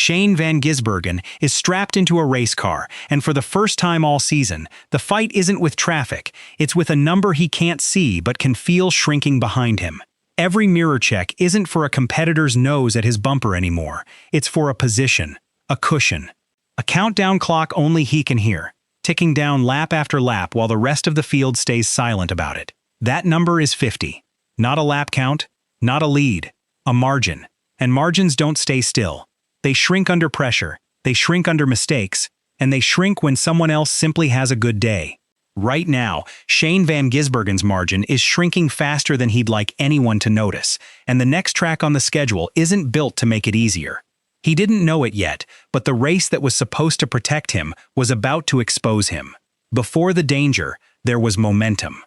Shane Van Gisbergen is strapped into a race car, and for the first time all season, the fight isn't with traffic, it's with a number he can't see but can feel shrinking behind him. Every mirror check isn't for a competitor's nose at his bumper anymore, it's for a position, a cushion. A countdown clock only he can hear, ticking down lap after lap while the rest of the field stays silent about it. That number is 50. Not a lap count, not a lead, a margin. And margins don't stay still. They shrink under pressure, they shrink under mistakes, and they shrink when someone else simply has a good day. Right now, Shane Van Gisbergen's margin is shrinking faster than he'd like anyone to notice, and the next track on the schedule isn't built to make it easier. He didn't know it yet, but the race that was supposed to protect him was about to expose him. Before the danger, there was momentum.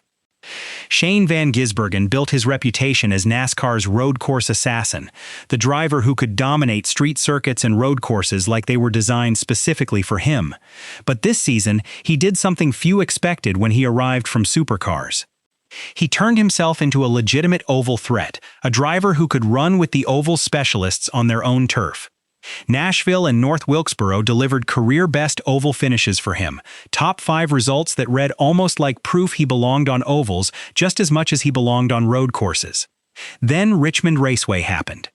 Shane Van Gisbergen built his reputation as NASCAR's road course assassin, the driver who could dominate street circuits and road courses like they were designed specifically for him. But this season, he did something few expected when he arrived from supercars. He turned himself into a legitimate oval threat, a driver who could run with the oval specialists on their own turf. Nashville and North Wilkesboro delivered career-best oval finishes for him, top 5 results that read almost like proof he belonged on ovals just as much as he belonged on road courses. Then Richmond Raceway happened.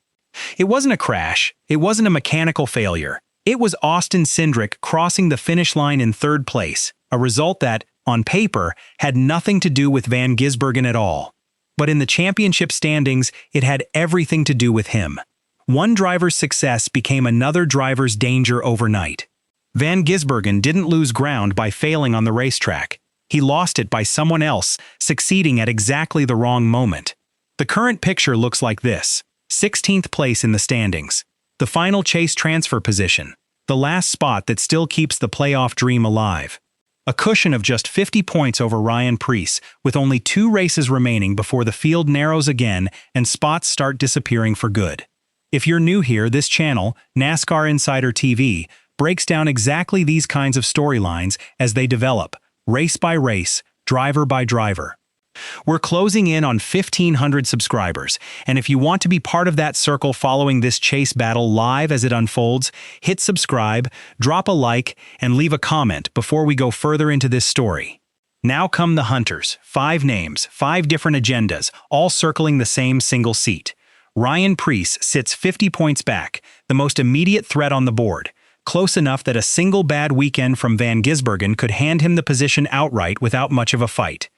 It wasn't a crash, it wasn't a mechanical failure. It was Austin Cindric crossing the finish line in 3rd place, a result that, on paper, had nothing to do with Van Gisbergen at all. But in the championship standings, it had everything to do with him. One driver's success became another driver's danger overnight. Van Gisbergen didn't lose ground by failing on the racetrack. He lost it by someone else succeeding at exactly the wrong moment. The current picture looks like this: 16th place in the standings, the final chase transfer position, the last spot that still keeps the playoff dream alive. A cushion of just 50 points over Ryan Preece, with only 2 races remaining before the field narrows again and spots start disappearing for good. If you're new here, this channel, NASCAR Insider TV, breaks down exactly these kinds of storylines as they develop, race by race, driver by driver. We're closing in on 1,500 subscribers, and if you want to be part of that circle following this chase battle live as it unfolds, hit subscribe, drop a like, and leave a comment before we go further into this story. Now come the hunters, 5 names, 5 different agendas, all circling the same single seat. Ryan Preece sits 50 points back, the most immediate threat on the board, close enough that a single bad weekend from Van Gisbergen could hand him the position outright without much of a fight.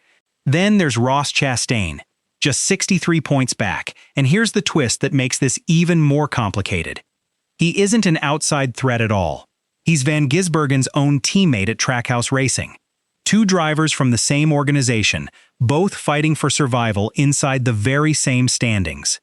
Then there's Ross Chastain, just 63 points back, and here's the twist that makes this even more complicated. He isn't an outside threat at all. He's Van Gisbergen's own teammate at Trackhouse Racing. 2 drivers from the same organization, both fighting for survival inside the very same standings.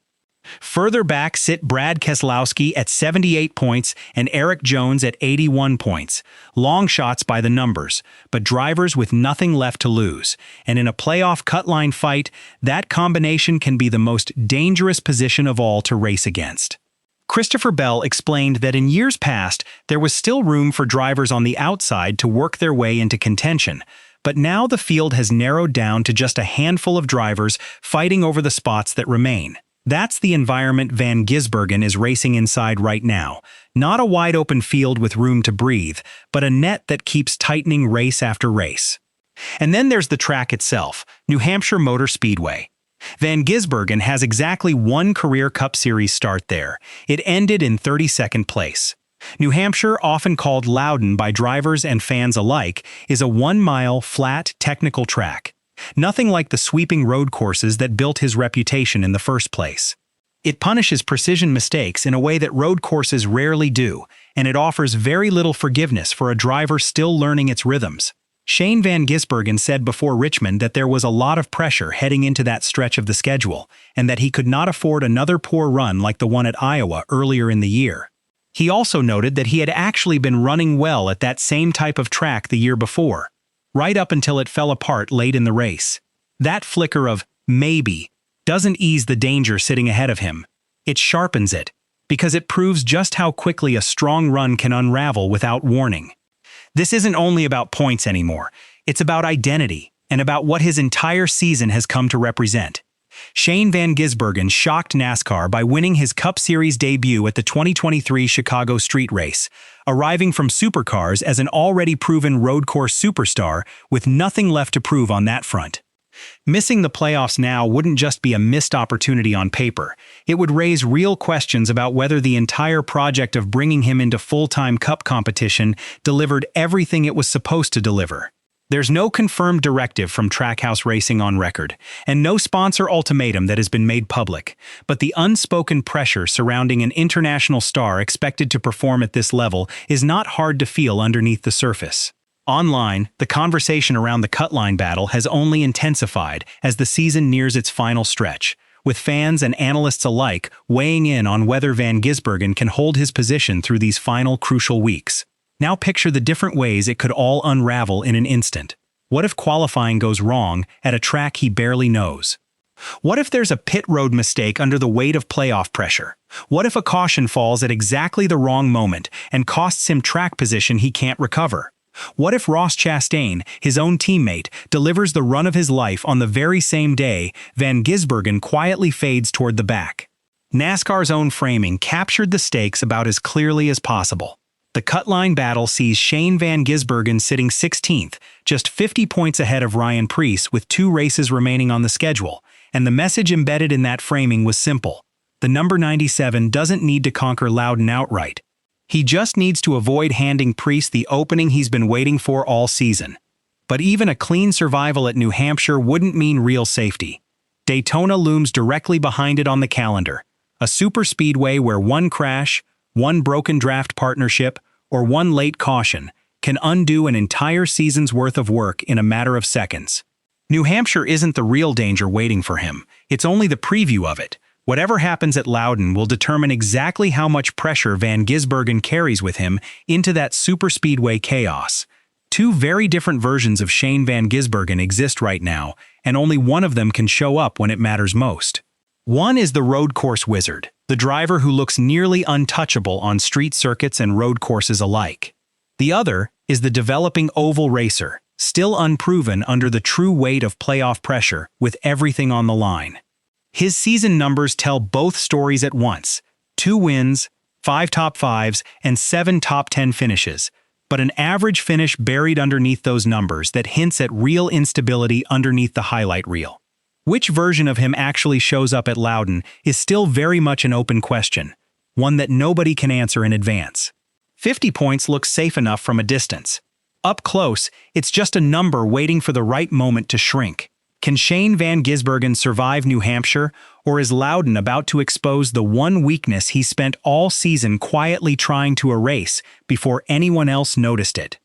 Further back sit Brad Keselowski at 78 points and Eric Jones at 81 points. Long shots by the numbers, but drivers with nothing left to lose. And in a playoff cut-line fight, that combination can be the most dangerous position of all to race against. Christopher Bell explained that in years past, there was still room for drivers on the outside to work their way into contention. But now the field has narrowed down to just a handful of drivers fighting over the spots that remain. That's the environment Van Gisbergen is racing inside right now. Not a wide-open field with room to breathe, but a net that keeps tightening race after race. And then there's the track itself, New Hampshire Motor Speedway. Van Gisbergen has exactly 1 career Cup Series start there. It ended in 32nd place. New Hampshire, often called Loudon by drivers and fans alike, is a 1-mile, flat, technical track. Nothing like the sweeping road courses that built his reputation in the first place. It punishes precision mistakes in a way that road courses rarely do, and it offers very little forgiveness for a driver still learning its rhythms. Shane Van Gisbergen said before Richmond that there was a lot of pressure heading into that stretch of the schedule, and that he could not afford another poor run like the one at Iowa earlier in the year. He also noted that he had actually been running well at that same type of track the year before, right up until it fell apart late in the race. That flicker of maybe doesn't ease the danger sitting ahead of him. It sharpens it, because it proves just how quickly a strong run can unravel without warning. This isn't only about points anymore. It's about identity, and about what his entire season has come to represent. Shane Van Gisbergen shocked NASCAR by winning his Cup Series debut at the 2023 Chicago Street Race, arriving from supercars as an already proven road course superstar with nothing left to prove on that front. Missing the playoffs now wouldn't just be a missed opportunity on paper. It would raise real questions about whether the entire project of bringing him into full-time Cup competition delivered everything it was supposed to deliver. There's no confirmed directive from Trackhouse Racing on record, and no sponsor ultimatum that has been made public, but the unspoken pressure surrounding an international star expected to perform at this level is not hard to feel underneath the surface. Online, the conversation around the cutline battle has only intensified as the season nears its final stretch, with fans and analysts alike weighing in on whether Van Gisbergen can hold his position through these final crucial weeks. Now picture the different ways it could all unravel in an instant. What if qualifying goes wrong at a track he barely knows? What if there's a pit road mistake under the weight of playoff pressure? What if a caution falls at exactly the wrong moment and costs him track position he can't recover? What if Ross Chastain, his own teammate, delivers the run of his life on the very same day Van Gisbergen quietly fades toward the back? NASCAR's own framing captured the stakes about as clearly as possible. The cutline battle sees Shane Van Gisbergen sitting 16th, just 50 points ahead of Ryan Preece with 2 races remaining on the schedule, and the message embedded in that framing was simple. The number 97 doesn't need to conquer Loudon outright. He just needs to avoid handing Preece the opening he's been waiting for all season. But even a clean survival at New Hampshire wouldn't mean real safety. Daytona looms directly behind it on the calendar, a superspeedway where one crash, one broken draft partnership, or one late caution can undo an entire season's worth of work in a matter of seconds. New Hampshire isn't the real danger waiting for him, it's only the preview of it. Whatever happens at Loudon will determine exactly how much pressure Van Gisbergen carries with him into that superspeedway chaos. 2 very different versions of Shane Van Gisbergen exist right now, and only one of them can show up when it matters most. One is the road course wizard, the driver who looks nearly untouchable on street circuits and road courses alike. The other is the developing oval racer, still unproven under the true weight of playoff pressure with everything on the line. His season numbers tell both stories at once: 2 wins, 5 top 5s, and 7 top 10 finishes, but an average finish buried underneath those numbers that hints at real instability underneath the highlight reel. Which version of him actually shows up at Loudon is still very much an open question, one that nobody can answer in advance. 50 points looks safe enough from a distance. Up close, it's just a number waiting for the right moment to shrink. Can Shane Van Gisbergen survive New Hampshire, or is Loudon about to expose the one weakness he spent all season quietly trying to erase before anyone else noticed it?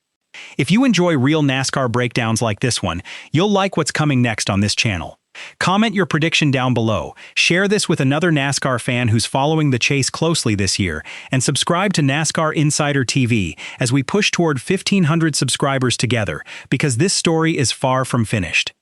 If you enjoy real NASCAR breakdowns like this one, you'll like what's coming next on this channel. Comment your prediction down below, share this with another NASCAR fan who's following the chase closely this year, and subscribe to NASCAR Insider TV as we push toward 1,500 subscribers together, because this story is far from finished.